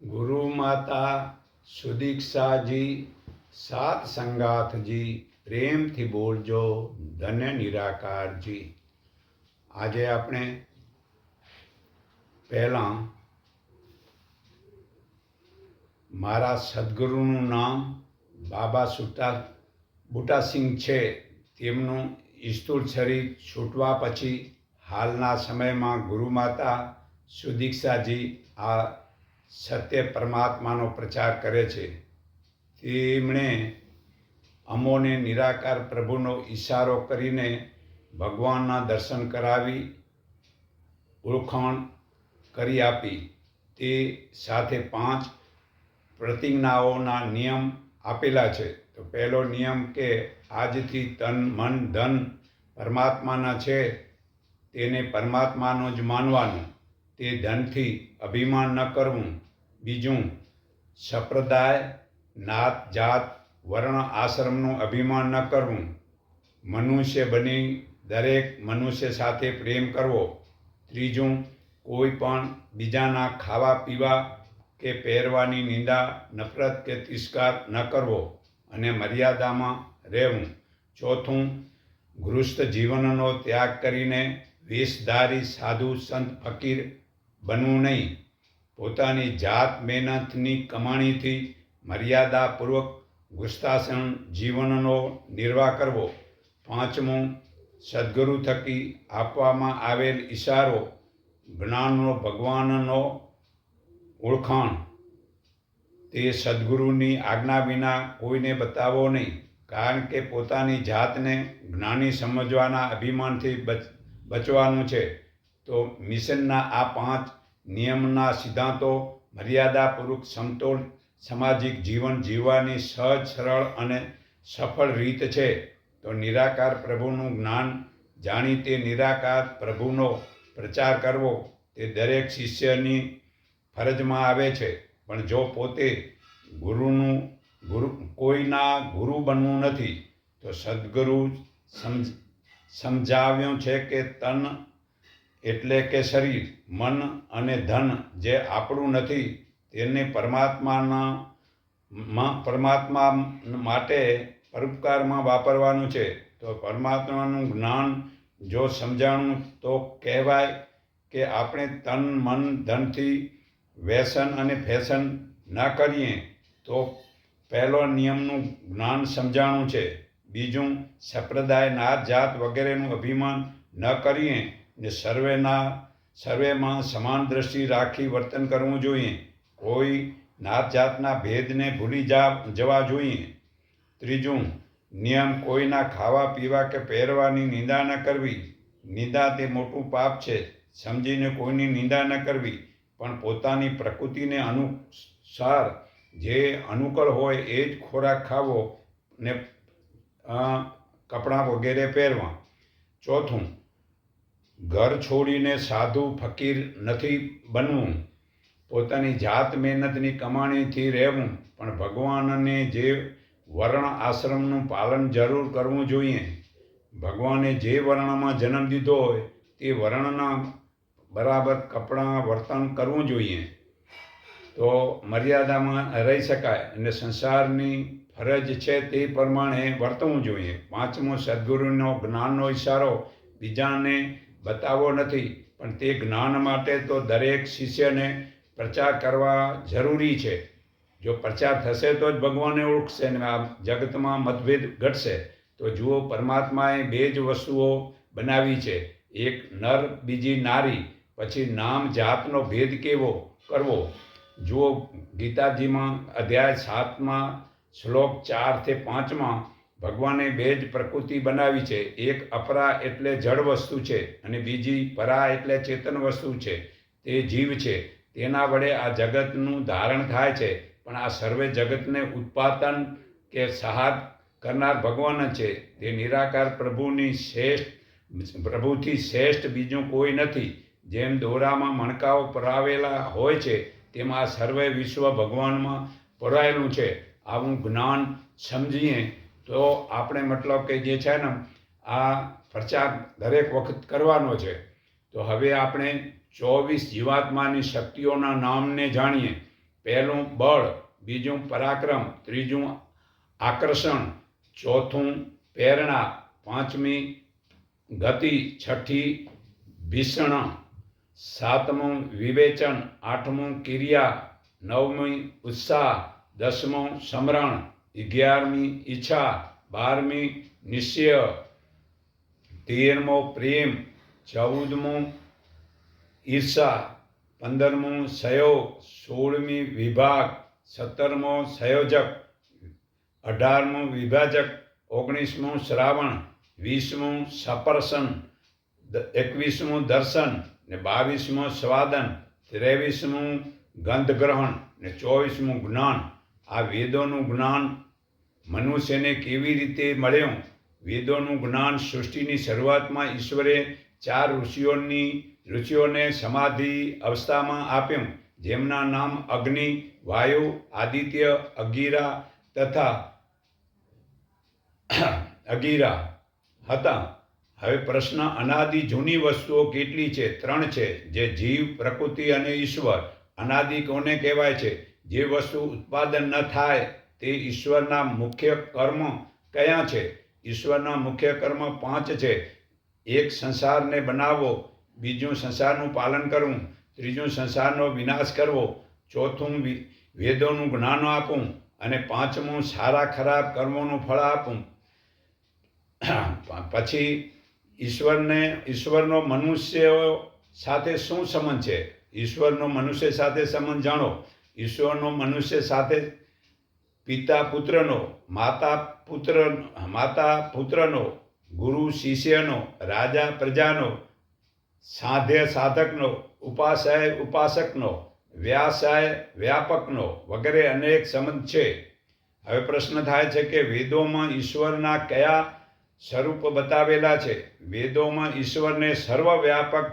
गुरु माता सुदीक्षा जी सात संगाथ जी प्रेम थी बोलजो धन्य निराकार जी। आज आपने पहला मारा सद्गुरुनु नाम बाबा बूटासिंह छे। તેમનું સ્થૂળ શરીર છૂટવા પછી હાલના સમયમાં ગુરુમાતા સુદીક્ષાજી આ સત્ય પરમાત્માનો પ્રચાર કરે છે। તેમણે અમોને નિરાકાર પ્રભુનો ઈશારો કરીને ભગવાનના દર્શન કરાવી ઓળખાણ કરી આપી। તે સાથે 5 પ્રતિજ્ઞાઓના નિયમ આપેલા છે। તો પહેલો નિયમ કે આજથી તન મન ધન પરમાત્માના છે, તેને પરમાત્માનો જ માનવાનું, તે ધનથી અભિમાન ન કરવું। બીજું, સંપ્રદાય નાત જાત વર્ણ આશ્રમનું અભિમાન ન કરવું। મનુષ્ય બની દરેક મનુષ્ય સાથે પ્રેમ કરવો। ત્રીજું, કોઈ પણ બીજાના ખાવા પીવા કે પહેરવાની નિંદા નફરત કે તિરસ્કાર ન કરવો અને મર્યાદામાં રહેવું। ચોથું, ગૃહસ્થ જીવનનો ત્યાગ કરીને વેશધારી સાધુ સંત ફકીર બનવું નહીં। પોતાની જાત મહેનતની કમાણીથી મર્યાદાપૂર્વક ગૃહસ્થાશ્રમ જીવનનો નિર્વાહ કરવો। પાંચમું, સદ્ગુરુ થકી આપવામાં આવેલ ઈશારો જ્ઞાનનો ભગવાનનો ઓળખાણ, તે સદ્ગુરુની આજ્ઞા વિના કોઈને બતાવો નહીં, કારણ કે પોતાની જાતને જ્ઞાની સમજવાના અભિમાનથી બચવાનું છે। તો મિશનના આ 5 નિયમના સિદ્ધાંતો મર્યાદાપૂર્વક સમતોલ સામાજિક જીવન જીવવાની સહજ સરળ અને સફળ રીત છે। તો નિરાકાર પ્રભુનું જ્ઞાન જાણી તે નિરાકાર પ્રભુનો પ્રચાર કરવો તે દરેક શિષ્યની ફરજમાં આવે છે। પણ જો પોતે કોઈના ગુરુ બનવું નથી, તો સદ્ગુરુ સમજાવ્યું છે કે તન એટલે કે શરીર, મન અને ધન જે આપણું નથી, તેને પરમાત્મા માટે પરોપકારમાં વાપરવાનું છે। તો પરમાત્માનું જ્ઞાન જો સમજાણું તો કહેવાય કે આપણે તન મન ધનથી વ્યસન અને ફેશન ન કરીએ। તો પહેલો નિયમનું જ્ઞાન સમજાણું છે। બીજું, સંપ્રદાય નાત જાત વગેરેનું અભિમાન ન કરીએ ને સર્વેમાં સમાન દ્રષ્ટિ રાખી વર્તન કરવું જોઈએ। કોઈ નાત જાતના ભેદને ભૂલી જવા જોઈએ। ત્રીજું નિયમ, કોઈના ખાવા પીવા કે પહેરવાની નિંદા ન કરવી। નિંદા તે મોટું પાપ છે। સમજીને કોઈની નિંદા ન કરવી, પણ પોતાની પ્રકૃતિને અનુસાર જે અનુકૂળ હોય એ જ ખોરાક ખાવો ને કપડાં વગેરે પહેરવા। ચોથું, ઘર છોડીને સાધુ ફકીર નથી બનવું। પોતાની જાત મહેનતની કમાણીથી રહેવું, પણ ભગવાનને જે વર્ણ આશ્રમનું પાલન જરૂર કરવું જોઈએ। ભગવાને જે વર્ણમાં જન્મ દીધો હોય તે વર્ણના બરાબર કપડાં વર્તન કરવું જોઈએ, તો મર્યાદામાં રહી શકાય અને સંસારની ફરજ છે તે પ્રમાણે વર્તવું જોઈએ। પાંચમું, સદ્ગુરુનો જ્ઞાનનો ઈશારો બીજાને બતાવવો નથી, પણ તે જ્ઞાન માટે તો દરેક શિષ્યને પ્રચાર કરવા જરૂરી છે। જો પ્રચાર થશે તો જ ભગવાનને ઓળખશે ને આ જગતમાં મતભેદ ઘટશે। તો જુઓ, પરમાત્માએ 2 જ વસ્તુઓ બનાવી છે, એક નર બીજી નારી। પછી નામ જાતનો ભેદ કેવો કરવો? જુઓ, ગીતાજીમાં અધ્યાય 7માં શ્લોક 4-5માં ભગવાને 2 જ પ્રકૃતિ બનાવી છે। એક અપરા એટલે જડ વસ્તુ છે અને બીજી પરા એટલે ચેતન વસ્તુ છે, તે જીવ છે। તેના વડે આ જગતનું ધારણ થાય છે, પણ આ સર્વે જગતને ઉત્પાદન કે સહાય કરનાર ભગવાન છે। તે નિરાકાર પ્રભુથી શ્રેષ્ઠ બીજું કોઈ નથી। જેમ દોરામાં મણકાઓ પરાવેલા હોય છે, તેમાં આ સર્વે વિશ્વ ભગવાનમાં પરાયેલું છે। આવું જ્ઞાન સમજીએ તો આપણે મતલબ કે જે છે ને આ પ્રચાર દરેક વખત કરવાનો છે। તો હવે આપણે 24 જીવાત્માની શક્તિઓના નામને જાણીએ। પહેલું બળ, બીજું પરાક્રમ, ત્રીજું આકર્ષણ, ચોથું પ્રેરણા, પાંચમી ગતિ, છઠ્ઠી ભીષણ, સાતમું વિવેચન, આઠમું ક્રિયા, નવમી ઉત્સાહ, દસમું સમરણ, 11મી ઈચ્છા, 12મી નિશ્ચય, 13મો પ્રેમ, 14મું ઈર્ષા, 15મું સહયોગ, 16મી વિભાગ, 17મો સંયોજક, 18મું વિભાજક, 19મું શ્રાવણ, 20મું સપર્શન, 21મું દર્શન ને 22મું સ્વાદન, 23મું ગંધગ્રહણ ને 24મું જ્ઞાન. આ વેદોનું જ્ઞાન મનુષ્યને કેવી રીતે મળ્યું? વેદોનું જ્ઞાન સૃષ્ટિની શરૂઆતમાં ઈશ્વરે 4 ઋષિઓને સમાધિ અવસ્થામાં આપ્યું, જેમના નામ અગ્નિ, વાયુ, આદિત્ય, અગિરા હતા. હવે પ્રશ્ન, અનાદિ જૂની વસ્તુઓ કેટલી છે? 3 છે, જે જીવ, પ્રકૃતિ અને ઈશ્વર. અનાદિ કોને કહેવાય છે? જે વસ્તુ ઉત્પાદન ન થાય તે ઈશ્વરના મુખ્ય કર્મ કયા છે? ઈશ્વરના મુખ્ય કર્મ 5 છે. એક, સંસારને બનાવવો, બીજું સંસારનું પાલન કરવું, ત્રીજું સંસારનો વિનાશ કરવો, ચોથું વેદોનું જ્ઞાન આપવું અને પાંચમું સારા ખરાબ કર્મોનું ફળ આપવું. પછી ઈશ્વરનો મનુષ્ય સાથે શું સંબંધ છે? ઈશ્વરનો મનુષ્ય સાથે સંબંધ જાણો. ઈશ્વરનો મનુષ્ય સાથે પિતા પુત્રનો, માતા પુત્રનો, ગુરુ શિષ્યનો, રાજા પ્રજાનો, સાધ્ય સાધકનો, ઉપાસય ઉપાસકનો, વ્યાસાય વ્યાપકનો વગેરે અનેક સંબંધ છે. હવે પ્રશ્ન થાય છે કે વેદોમાં ઈશ્વરના કયા સ્વરૂપ બતાવેલા છે? વેદોમાં ઈશ્વરને સર્વવ્યાપક,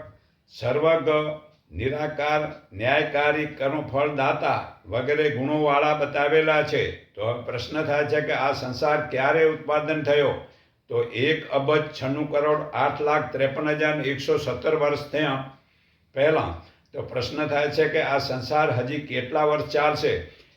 સર્વજ્ઞ, નિરાકાર, ન્યાયકારી, કર્મફળદાતા વગેરે ગુણોવાળા બતાવેલા છે. તો હવે પ્રશ્ન થાય છે કે આ સંસાર ક્યારે ઉત્પાદન થયો? તો 1,96,08,53,117 વર્ષ થયા પહેલાં. તો પ્રશ્ન થાય છે કે આ સંસાર હજી કેટલા વર્ષ ચાલશે?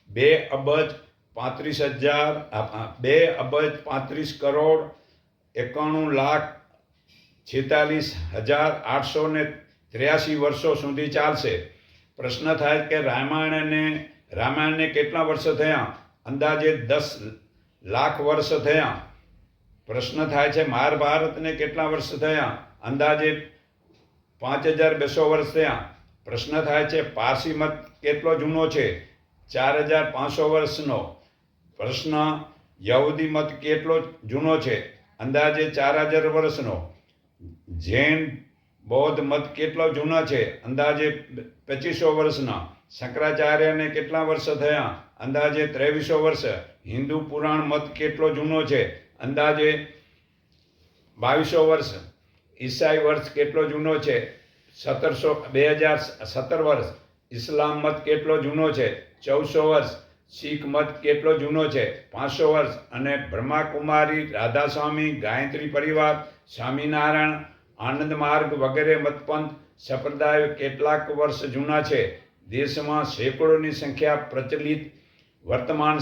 2,35,91,46,883 વર્ષો સુધી ચાલશે. પ્રશ્ન થાય કે રામાયણને કેટલા વર્ષ થયા? અંદાજે 10 લાખ વર્ષ થયા. પ્રશ્ન થાય છે મહાભારતને કેટલા વર્ષ થયા? અંદાજે 5,200 વર્ષ થયા. પ્રશ્ન થાય છે પારસી મત કેટલો જૂનો છે? 4,500 વર્ષનો. પ્રશ્ન, યહૂદી મત કેટલો જૂનો છે? અંદાજે 4,000 વર્ષનો. જૈન બૌદ્ધ મત કેટલો જૂનો છે? અંદાજે 2500 વર્ષના. શંકરાચાર્યને કેટલા વર્ષ થયા? અંદાજે 2300 વર્ષ. હિન્દુ પુરાણ મત કેટલો જૂનો છે? અંદાજે 2200 વર્ષ. ઈસાઈ વર્ષ કેટલો જૂનો છે? 2017 વર્ષ. ઇસ્લામ મત કેટલો જૂનો છે? 1400 વર્ષ. શીખ મત કેટલો જૂનો છે? 500 વર્ષ. અને બ્રહ્માકુમારી, રાધાસ્વામી, ગાયત્રી પરિવાર, સ્વામિનારાયણ, આનંદ માર્ગ વગેરે મતપંથ સંપ્રદાયો કેટલાક વર્ષ જૂના છે? દેશમાં સેંકડોની સંખ્યા પ્રચલિત વર્તમાન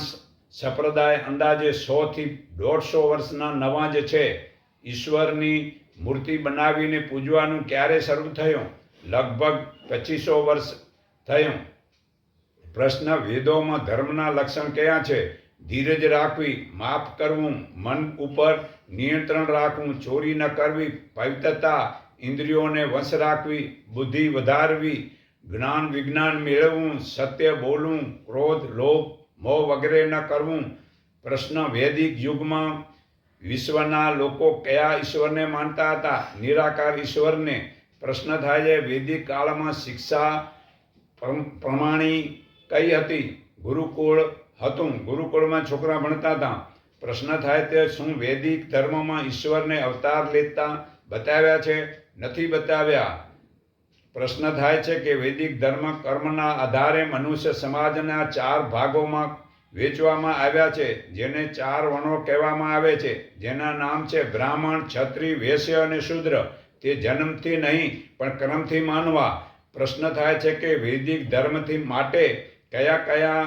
સંપ્રદાય અંદાજે 100 થી 150 વર્ષના નવા જ છે. ઈશ્વરની મૂર્તિ બનાવીને પૂજવાનું ક્યારે શરૂ થયું? લગભગ 2500 વર્ષ થયું. પ્રશ્ન, વેદોમાં ધર્મના લક્ષણ કયા છે? ધીરજ રાખવી, માફ કરવું, મન ઉપર નિયંત્રણ રાખવું, ચોરી ન કરવી, પવિત્રતા, ઇન્દ્રિયોને વશ રાખવી, બુદ્ધિ વધારવી, જ્ઞાન વિજ્ઞાન મેળવવું, સત્ય બોલવું, ક્રોધ, લોભ, મોહ વગેરે ન કરવું. પ્રશ્ન, વૈદિક યુગમાં વિશ્વના લોકો કયા ઈશ્વરને માનતા હતા? નિરાકાર ઈશ્વરને. પ્રશ્ન થાય છે વૈદિક કાળમાં શિક્ષા પ્રમાણી કઈ હતી? ગુરુકુળ હતું. ગુરુકુળમાં છોકરા ભણતા હતા. પ્રશ્ન થાય તે શું વૈદિક ધર્મમાં ઈશ્વરને અવતાર લેતા બતાવ્યા છે? નથી બતાવ્યા. પ્રશ્ન થાય છે કે વૈદિક ધર્મ કર્મના આધારે મનુષ્ય સમાજના 4 ભાગોમાં વહેંચવામાં આવ્યા છે, જેને 4 વર્ણો કહેવામાં આવે છે, જેના નામ છે બ્રાહ્મણ, ક્ષત્રિય, વૈશ્ય અને શૂદ્ર. તે જન્મથી નહીં પણ કર્મથી માનવા. પ્રશ્ન થાય છે કે વૈદિક ધર્મથી માટે કયા કયા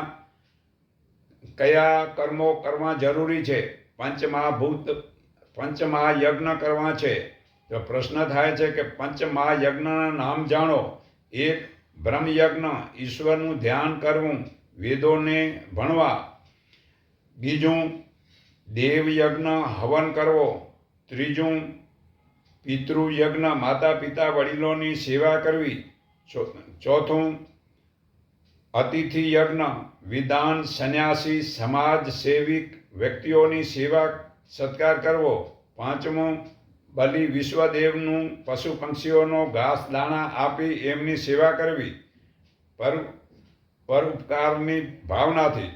કયા કર્મો કરવા જરૂરી છે? પંચમહાયજ્ઞ કરવા છે. તો પ્રશ્ન થાય છે કે પંચમહાયજ્ઞના નામ જાણો. 1. બ્રહ્મયજ્ઞ, ઈશ્વરનું ધ્યાન કરવું, વેદોને ભણવા. 2. દેવયજ્ઞ, હવન કરવો. 3. પિતૃયજ્ઞ, માતા પિતા વડીલોની સેવા કરવી. 4. અતિથિ યજ્ઞ, વિદ્વાન સંન્યાસી સમાજ સેવિક વ્યક્તિઓની સેવા સત્કાર કરવો. 5. બલિ વિશ્વદેવનું પશુ પક્ષીઓનો ઘાસ દાણા આપી એમની સેવા કરવી પરોપકારની ભાવનાથી.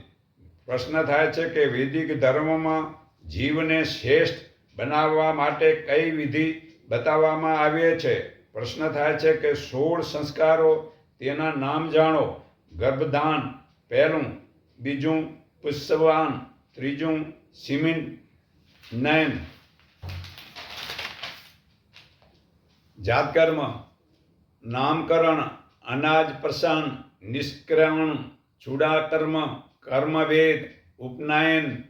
પ્રશ્ન થાય છે કે વૈદિક ધર્મમાં જીવને શ્રેષ્ઠ બનાવવા માટે કઈ વિધિ બતાવવામાં આવે છે? પ્રશ્ન થાય છે કે 16 સંસ્કારો, તેના નામ જાણો. ગર્ભદાન 1. 2. પુષ્પવાન. 3. સિમિન નયન. જાતકર્મ, નામકરણ, અનાજ પ્રસાન, નિષ્કરણ, ચૂડાકર્મ, કર્મવેદ, ઉપનયન,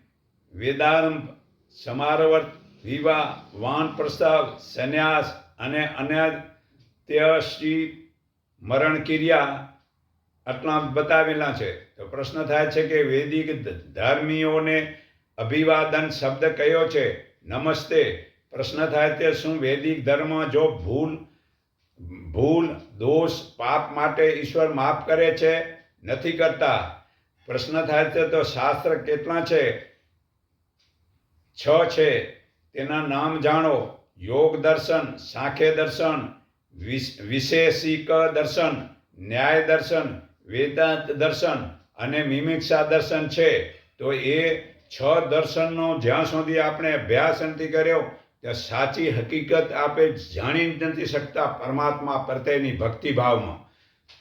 વેદારંભ, સમારવર્ત, વિવાહ, વાનપ્રસ્થાવ, સંન્યાસ અને અન્યત્યશ્રી મરણક્રિયા આટલા બતાવેલા છે. તો પ્રશ્ન થાય છે કે વૈદિક ધર્મીઓને અભિવાદન શબ્દ કયો છે? નમસ્તે. પ્રશ્ન થાય છે શું વૈદિક ધર્મ જો ભૂલ દોષ પાપ માટે ઈશ્વર માફ કરે છે? નથી કરતા. પ્રશ્ન થાય છે તો શાસ્ત્ર કેટલા છે? 6 છે. તેના નામ જાણો. યોગ દર્શન, સાંખ્ય દર્શન, વિશેષિક દર્શન, ન્યાય દર્શન, વેદાંત દર્શન અને મીમાંસા દર્શન છે. તો એ 6 દર્શનનો જ્યાં સુધી આપણે અભ્યાસ નથી કર્યો ત્યાં સાચી હકીકત આપણે જાણી નથી શકતા પરમાત્મા પ્રત્યેની ભક્તિભાવમાં.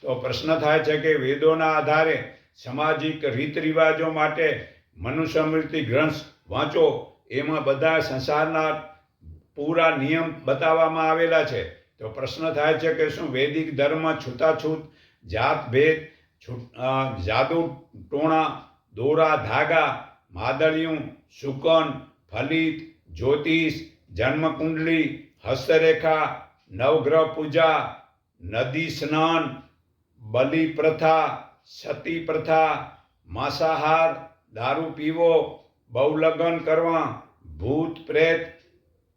તો પ્રશ્ન થાય છે કે વેદોના આધારે સામાજિક રીત રિવાજો માટે મનુસ્મૃતિ ગ્રંથ વાંચો. એમાં બધા સંસારના પૂરા નિયમ બતાવવામાં આવેલા છે. તો પ્રશ્ન થાય છે કે શું વૈદિક ધર્મ છૂતાછૂત જાત ભેદ, જાદુ ટોણા, દોરા ધાગા, માદળિયું, શુકન, ફલિત, જ્યોતિષ, જન્મકુંડલી, હસ્તરેખા, નવગ્રહ પૂજા, નદી સ્નાન, બલિ પ્રથા, સતી પ્રથા, માંસાહાર, દારૂ પીવો, બહુલગ્ન કરવા, ભૂત પ્રેત,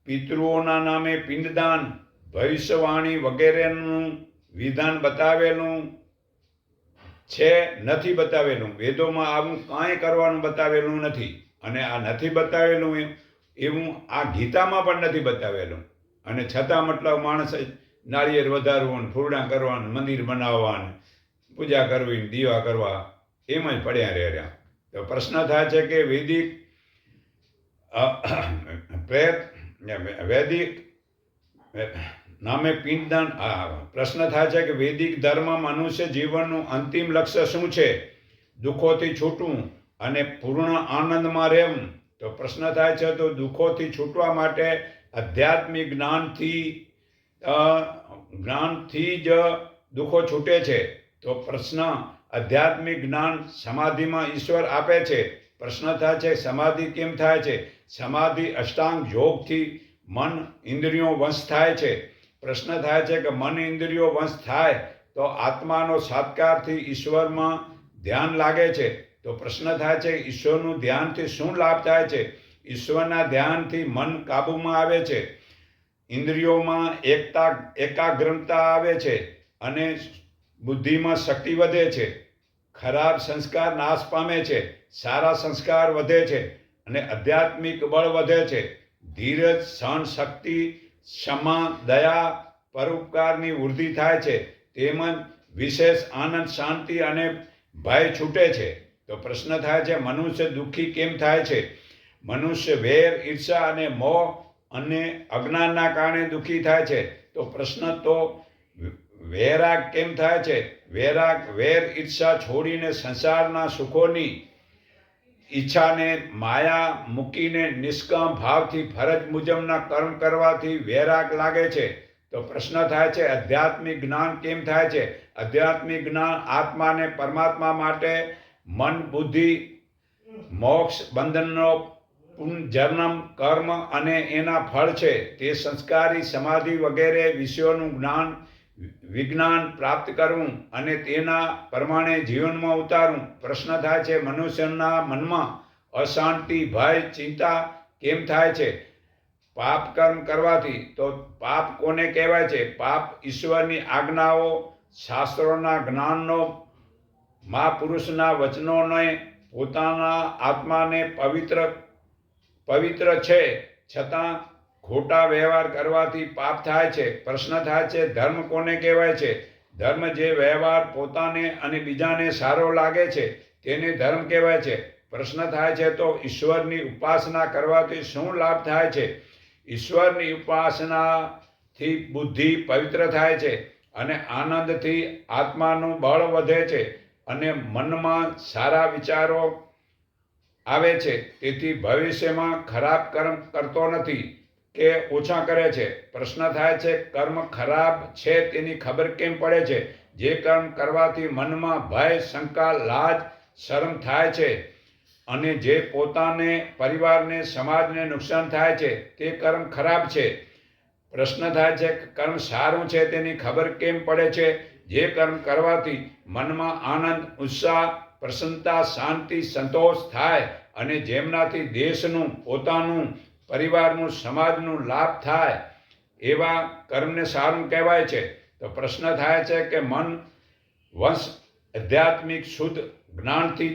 પિતૃઓના નામે પિંડદાન, ભવિષ્યવાણી વગેરેનું વિધાન બતાવેલું છે? નથી બતાવેલું. વેદોમાં આવું કાંઈ કરવાનું બતાવેલું નથી. અને આ નથી બતાવેલું એવું આ ગીતામાં પણ નથી બતાવેલું. અને છતાં મતલબ માણસે નાળિયેર વધારવું, ફૂરડા કરવાનું, મંદિર બનાવવાનું, પૂજા કરવી, દીવા કરવા, એમ જ પડ્યા રહ્યા. તો પ્રશ્ન થાય છે કે વૈદિક નામે પિંડદાન. પ્રશ્ન થાય છે કે વૈદિક ધર્મ મનુષ્ય જીવનનું અંતિમ લક્ષ્ય શું છે? દુઃખોથી છૂટવું અને પૂર્ણ આનંદમાં રહેવું. તો પ્રશ્ન થાય છે તો દુઃખોથી છૂટવા માટે આધ્યાત્મિક જ્ઞાનથી જ દુઃખો છૂટે છે. તો પ્રશ્ન આધ્યાત્મિક જ્ઞાન સમાધિમાં ઈશ્વર આપે છે. પ્રશ્ન થાય છે સમાધિ કેમ થાય છે? સમાધિ અષ્ટાંગ યોગથી મન ઇન્દ્રિયો વંશ થાય છે. પ્રશ્ન થાય છે કે મન ઇન્દ્રિયો વંશ થાય તો આત્માનો સાત્કારથી ઈશ્વરમાં ધ્યાન લાગે છે. તો પ્રશ્ન થાય છે ઈશ્વરનું ધ્યાનથી શું લાભ થાય છે? ઈશ્વરના ધ્યાનથી મન કાબૂમાં આવે છે, ઇન્દ્રિયોમાં એકાગ્રતા આવે છે અને બુદ્ધિમાં શક્તિ વધે છે. ખરાબ સંસ્કાર નાશ પામે છે, સારા સંસ્કાર વધે છે અને આધ્યાત્મિક બળ વધે છે. ધીરજ, સહન શક્તિ, ક્ષમા, દયા, પરોપકારની વૃદ્ધિ થાય છે. તેમજ વિશેષ આનંદ, શાંતિ અને ભય છૂટે છે. તો પ્રશ્ન થાય છે મનુષ્ય દુઃખી કેમ થાય છે? મનુષ્ય વેર, ઈર્ષા અને મોહ અને અજ્ઞાનના કારણે દુઃખી થાય છે. તો પ્રશ્ન તો વૈરાગ કેમ થાય છે? વૈરાગ વેર ઈર્ષા છોડીને સંસારના સુખોની ઈચ્છાને માયા મૂકીને નિષ્કામ ભાવથી ફરજ મુજબના કર્મ કરવાથી વૈરાગ લાગે છે. તો પ્રશ્ન થાય છે આધ્યાત્મિક જ્ઞાન કેમ થાય છે? આધ્યાત્મિક જ્ઞાન આત્માને પરમાત્મા માટે મન, બુદ્ધિ, મોક્ષ, બંધનનો પુનર્જન્મ, કર્મ અને એના ફળ છે તે સંસ્કારી, સમાધિ વગેરે વિષયોનું જ્ઞાન, વિજ્ઞાન પ્રાપ્ત કરવું અને તેના પ્રમાણે જીવનમાં ઉતારવું. પ્રશ્ન થાય છે મનુષ્યના મનમાં અશાંતિ, ભય, ચિંતા કેમ થાય છે? પાપ કર્મ કરવાથી. તો પાપ કોને કહેવાય છે? પાપ ઈશ્વરની આજ્ઞાઓ, શાસ્ત્રોના જ્ઞાનનો, મહાપુરુષના વચનોને, પોતાના આત્માને પવિત્ર છે છતાં ખોટા વ્યવહાર કરવાથી પાપ થાય છે. પ્રશ્ન થાય છે ધર્મ કોને કહેવાય છે? ધર્મ જે વ્યવહાર પોતાને અને બીજાને સારો લાગે છે તેને ધર્મ કહેવાય છે. પ્રશ્ન થાય છે તો ઈશ્વરની ઉપાસના કરવાથી શું લાભ થાય છે? ઈશ્વરની ઉપાસનાથી બુદ્ધિ પવિત્ર થાય છે અને આનંદથી આત્માનું બળ વધે છે અને મનમાં સારા વિચારો આવે છે. તેથી ભવિષ્યમાં ખરાબ કર્મ કરતો નથી કે ઓછા કરે છે. પ્રશ્ન થાય છે કર્મ ખરાબ છે તેની ખબર કેમ પડે છે? જે કર્મ કરવાથી મનમાં ભય, શંકા, લાજ, શરમ થાય છે અને જે પોતાને, પરિવારને, સમાજને નુકસાન થાય છે તે કર્મ ખરાબ છે. પ્રશ્ન થાય છે કર્મ સારું છે તેની ખબર કેમ પડે છે? જે કર્મ કરવાથી મનમાં આનંદ, ઉત્સાહ, પ્રસન્નતા, શાંતિ, સંતોષ થાય અને જેમનાથી દેશનું, પોતાનું, પરિવારનું, સમાજનું લાભ થાય એવા કર્મને સારું કહેવાય છે. તો પ્રશ્ન થાય છે કે મન વંશ આધ્યાત્મિક શુદ્ધ જ્ઞાનથી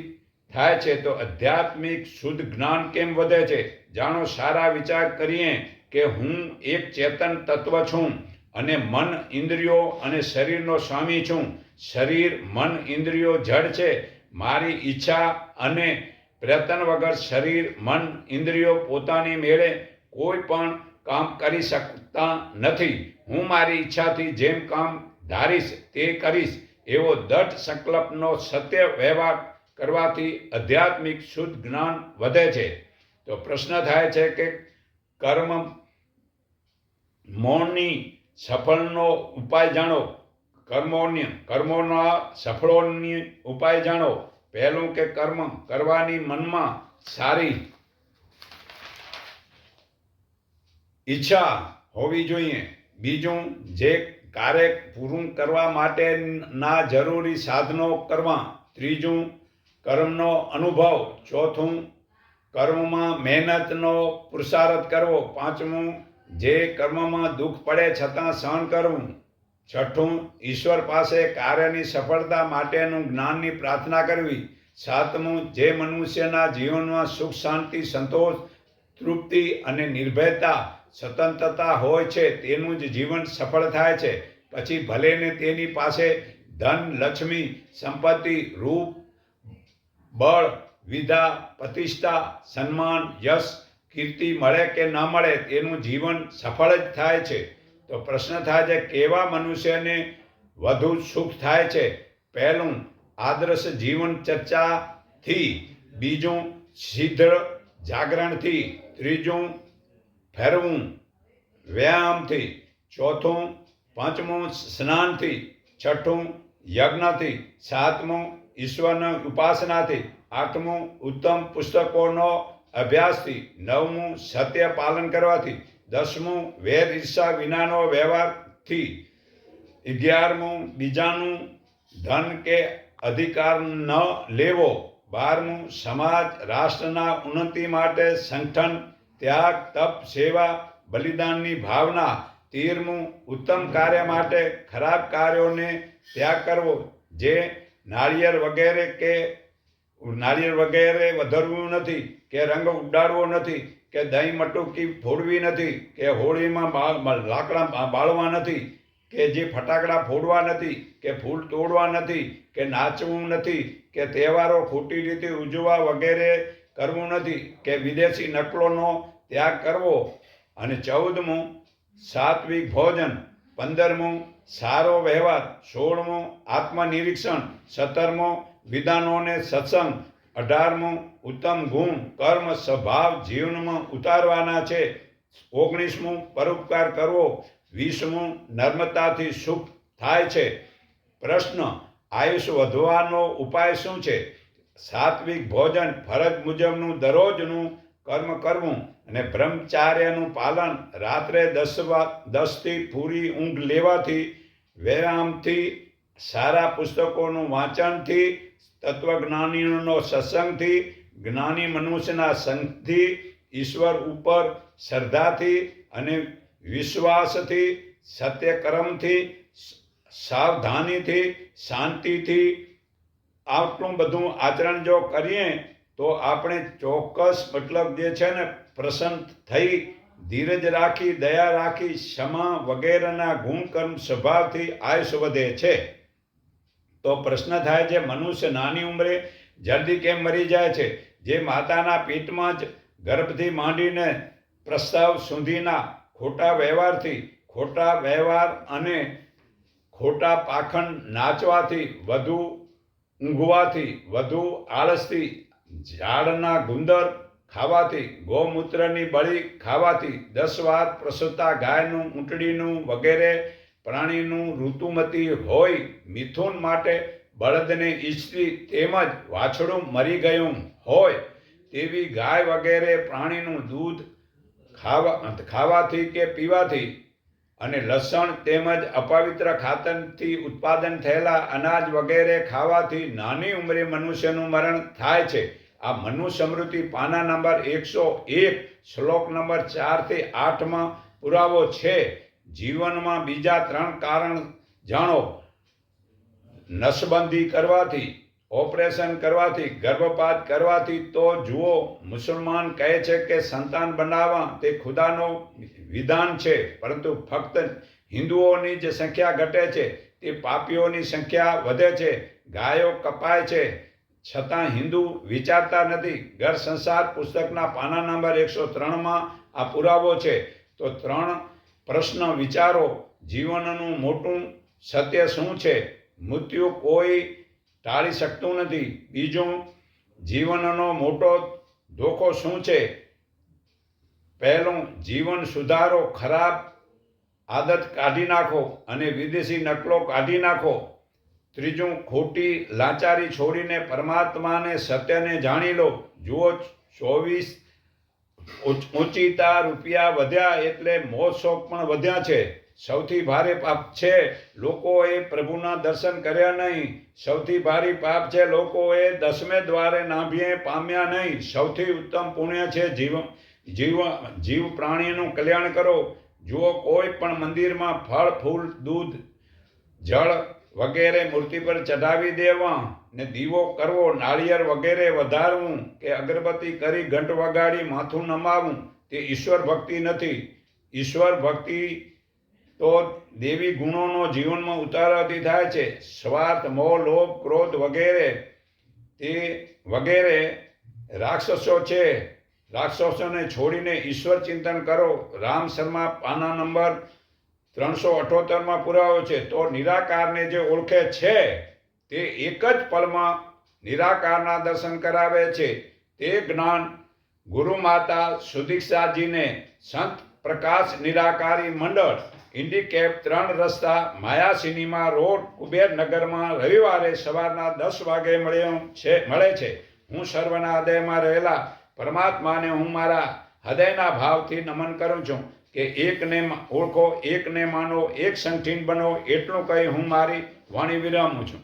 થાય છે. તો આધ્યાત્મિક શુદ્ધ જ્ઞાન કેમ વધે છે? જાણો, સારા વિચાર કરીએ કે હું એક ચેતન તત્વ છું અને મન, ઇન્દ્રિયો અને શરીરનો સ્વામી છું. શરીર, મન, ઇન્દ્રિયો જડ છે. મારી ઈચ્છા અને પ્રયત્ન વગર શરીર, મન, ઇન્દ્રિયો પોતાની મેળે કોઈ પણ કામ કરી શકતા નથી. હું મારી ઈચ્છાથી જેમ કામ ધારીશ તે કરીશ એવો દ્રઢ સંકલ્પનો સત્ય વ્યવહાર કરવાથી આધ્યાત્મિક શુદ્ધ જ્ઞાન વધે છે. તો પ્રશ્ન થાય છે કે કર્મોની સફળનો ઉપાય જાણો. કર્મોના સફળોની ઉપાય જાણો. પહેલું કે કર્મ કરવાની મનમાં સારી ઈચ્છા હોવી જોઈએ. બીજું, જે કાર્ય પૂરું કરવા માટેના જરૂરી સાધનો કરવા. ત્રીજું, કર્મનો અનુભવ. ચોથું, કર્મમાં મહેનતનો પુરુષાર્થ કરવો. પાંચમું, જે કર્મમાં દુઃખ પડે છતાં સહન કરવું. છઠ્ઠું, ઈશ્વર પાસે કાર્યની સફળતા માટેનું જ્ઞાનની પ્રાર્થના કરવી. સાતમું, જે મનુષ્યના જીવનમાં સુખ, શાંતિ, સંતોષ, તૃપ્તિ અને નિર્ભયતા, સ્વતંત્રતા હોય છે તેનું જ જીવન સફળ થાય છે. પછી ભલેને તેની પાસે ધન, લક્ષ્મી, સંપત્તિ, રૂપ, બળ, વિદ્યા, પ્રતિષ્ઠા, સન્માન, યશ, કીર્તિ મળે કે ન મળે તેનું જીવન સફળ જ થાય છે. તો પ્રશ્ન થાય છે કેવા મનુષ્યને વધુ સુખ થાય છે? પહેલું, આદર્શ જીવન ચર્ચાથી. બીજું, શીઘ્ર જાગરણથી. ત્રીજું, ફેરવું વ્યાયામથી. ચોથું, પાંચમું, સ્નાનથી. છઠ્ઠું, યજ્ઞથી. સાતમું, ઈશ્વરની ઉપાસનાથી. આઠમું, ઉત્તમ પુસ્તકોનો અભ્યાસથી. નવમું, સત્ય પાલન કરવાથી. દસમું, વેર ઈર્ષા વિનાનો વ્યવહારથી. 11મું, બીજાનું ધન કે અધિકાર ન લેવો. 12મું, સમાજ, રાષ્ટ્રના ઉન્નતિ માટે સંગઠન, ત્યાગ, તપ, સેવા, બલિદાનની ભાવના. 13મું, ઉત્તમ કાર્ય માટે ખરાબ કાર્યોને ત્યાગ કરવો. જે નાળિયેર વગેરે વધરવું નથી, કે રંગ ઉડાડવો નથી, કે દહીં મટુકી ફોડવી નથી, કે હોળીમાં લાકડા બાળવા નથી, કે જે ફટાકડા ફોડવા નથી, કે ફૂલ તોડવા નથી, કે નાચવું નથી, કે તહેવારો ખોટી રીતે ઉજવવા વગેરે કરવું નથી, કે વિદેશી નકલોનો ત્યાગ કરવો. અને 14મું, સાત્વિક ભોજન. 15મું, સારો વ્યવહાર. 16મું, આત્મનિરીક્ષણ. 17મું, વિધાનોને સત્સંગ. 18મું, ઉત્તમ ગુણ, કર્મ, સ્વભાવ જીવનમાં ઉતારવાના છે. 19મું, પરોપકાર કરવો. 20મું નર્મતાથી સુખ થાય છે. પ્રશ્ન: આયુષ વધવાનો ઉપાય શું છે? સાત્વિક ભોજન, ફરજ મુજબનું દરરોજનું કર્મ કરવું અને બ્રહ્મચાર્યનું પાલન. રાત્રે 10થી પૂરી ઊંઘ લેવાથી, વ્યાયામથી, સારા પુસ્તકોનું વાંચનથી, તત્વજ્ઞાનીઓનો સત્સંગથી, જ્ઞાની મનુષ્યના સંગથી, ઈશ્વર ઉપર શ્રદ્ધાથી અને વિશ્વાસથી, સત્યકર્મથી, સાવધાનીથી, શાંતિથી, આટલું બધું આચરણ જો કરીએ તો આપણે ચોક્કસ મતલબ જે છે ને પ્રસન્ન થઈ, ધીરજ રાખી, દયા રાખી, ક્ષમા વગેરેના ગુણકર્મ સ્વભાવથી આયુષ વધે છે. તો પ્રશ્ન થાય છે, મનુષ્ય નાની ઉંમરે જલ્દી કેમ મરી જાય છે? જે માતાના પેટમાં જ ગર્ભથી માંડીને પ્રસવ સુધીના ખોટા વ્યવહાર અને ખોટા પાખંડ નાચવાથી, વધુ ઊંઘવાથી, વધુ આળસથી, ઝાડના ગુંદર ખાવાથી, ગૌમૂત્રની બળી ખાવાથી, 10 વાર પ્રસૂતા ગાયનું, ઊંટડીનું વગેરે પ્રાણીનું ઋતુમતી હોય, મિથુન માટે બળદને ઈચ્છતી તેમજ વાછડું મરી ગયું હોય તેવી ગાય વગેરે પ્રાણીનું દૂધ ખાવાથી કે પીવાથી અને લસણ તેમજ અપવિત્ર ખાતરથી ઉત્પાદન થયેલા અનાજ વગેરે ખાવાથી નાની ઉંમરે મનુષ્યનું મરણ થાય છે. આ મનુ સ્મૃતિ પાના નંબર 101 શ્લોક નંબર 4 થી 8માં પુરાવો છે. જીવનમાં બીજા 3 કારણ જાણો: નસબંધી કરવાથી, ઓપરેશન કરવાથી, ગર્ભપાત કરવાથી. તો જુઓ, મુસલમાન કહે છે કે સંતાન બનાવવા તે ખુદાનો વિધાન છે, પરંતુ ફક્ત હિન્દુઓની જ સંખ્યા ઘટે છે, તે પાપીઓની સંખ્યા વધે છે. ગાયો કપાય છે છતાં હિન્દુ વિચારતા નથી. ઘર સંસાર પુસ્તકના પાના નંબર 103માં આ પુરાવો છે. તો 3 પ્રશ્ન વિચારો: જીવનનું મોટું સત્ય શું છે? મૃત્યુ કોઈ ટાળી શકતું નથી. બીજું, જીવનનો મોટો ધોખો શું છે? પહેલું, જીવન સુધારો, ખરાબ આદત કાઢી નાખો અને વિદેશી નકલો કાઢી નાખો. ત્રીજું, ખોટી લાચારી છોડીને પરમાત્માને સત્યને જાણી લો. જુઓ, 24 ઓચિતા રૂપિયા વધ્યા એટલે મોજ શોખ પણ વધ્યા છે. સૌથી ભારે પાપ છે લોકોએ પ્રભુના દર્શન કર્યા નહીં. સૌથી ભારે પાપ છે લોકોએ 10મે દ્વારે નાભીએ પામ્યા નહીં. સૌથી ઉત્તમ પુણ્ય છે જીવ પ્રાણીનું કલ્યાણ કરો. જુઓ, કોઈ પણ મંદિરમાં ફળ, ફૂલ, દૂધ, જળ વગેરે મૂર્તિ પર ચઢાવી દેવા ને દીવો કરવો, નાળિયેર વગેરે વધારવું કે અગરબત્તી કરી ઘંટ વગાડી માથું નમાવવું તે ઈશ્વર ભક્તિ નથી. ઈશ્વર ભક્તિ તો દેવી ગુણોનો જીવનમાં ઉતારવાથી થાય છે. સ્વાર્થ, મોહ, લોભ, ક્રોધ વગેરે રાક્ષસો છે. રાક્ષસોને છોડીને ઈશ્વર ચિંતન કરો. રામ શર્મા પાના નંબર 378માં પુરાવો છે. તો નિરાકારને જે ઓળખે છે તે એક જ પળમાં નિરાકારના દર્શન કરાવે છે. તે જ્ઞાન ગુરુમાતા સુદીક્ષાજીને સંત પ્રકાશ નિરાકારી મંડળ, ઇન્ડિકેપ 3 રસ્તા, માયા સિનેમા રોડ, કુબેરનગરમાં રવિવારે સવારના 10 વાગે મળે છે. હું સર્વના હૃદયમાં રહેલા પરમાત્માને હું મારા હૃદયના ભાવથી નમન કરું છું કે એકને ઓળખો, એકને માનો, એક સંગઠીન બનો. એટલું કહી હું મારી વાણી વિરામું છું.